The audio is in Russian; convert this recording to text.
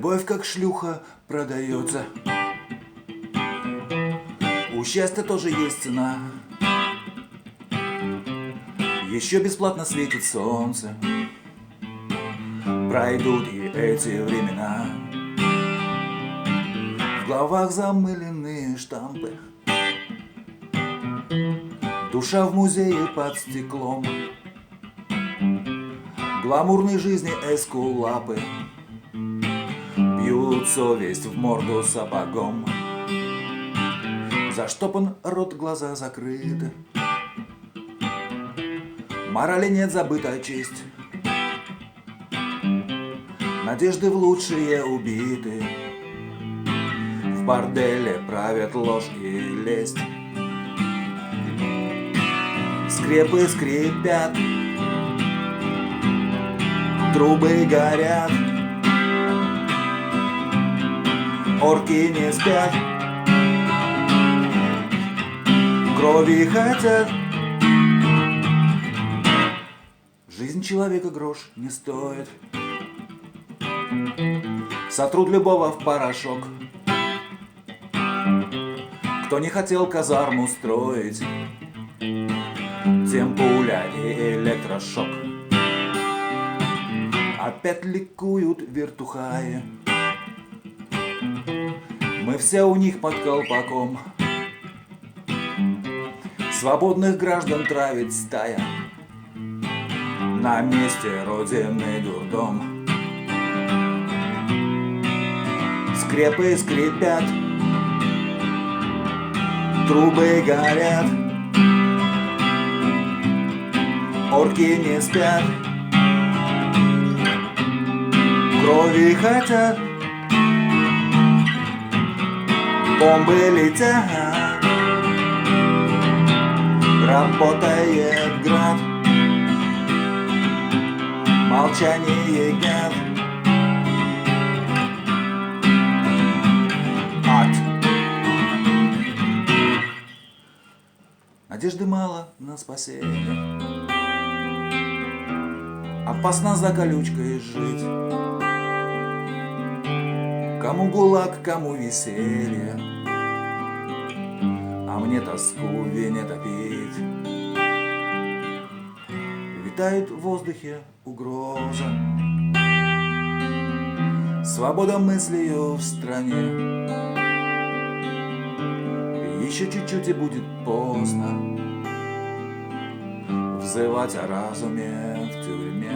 Любовь как шлюха продается. У счастья тоже есть цена. Еще бесплатно светит солнце. Пройдут и эти времена. В головах замыленные штампы. Душа в музее под стеклом. Гламурной жизни эскулапы бьют совесть в морду сапогом. Заштопан рот, глаза закрыты. Морали нет, забыта честь. Надежды в лучшие убиты. В борделе правят ложь и лесть. Скрепы скрипят, трубы горят, орки не спят, крови хотят. Жизнь человека грош не стоит. Сотрут любого в порошок. Кто не хотел казарму строить, тем пуля и электрошок. Опять ликуют вертухаи. Мы все у них под колпаком. Свободных граждан травит стая. На месте родины дурдом. Скрепы скрипят, трубы горят, орки не спят, крови хотят, бомбы летят, работает град, молчание яд. Надежды мало на спасение. Опасно за колючкой жить. Кому гулаг, кому веселье, а мне тоску в вине топить. Витает в воздухе угроза. Свобода мыслью в стране. Еще чуть-чуть и будет поздно взывать о разуме в тюрьме.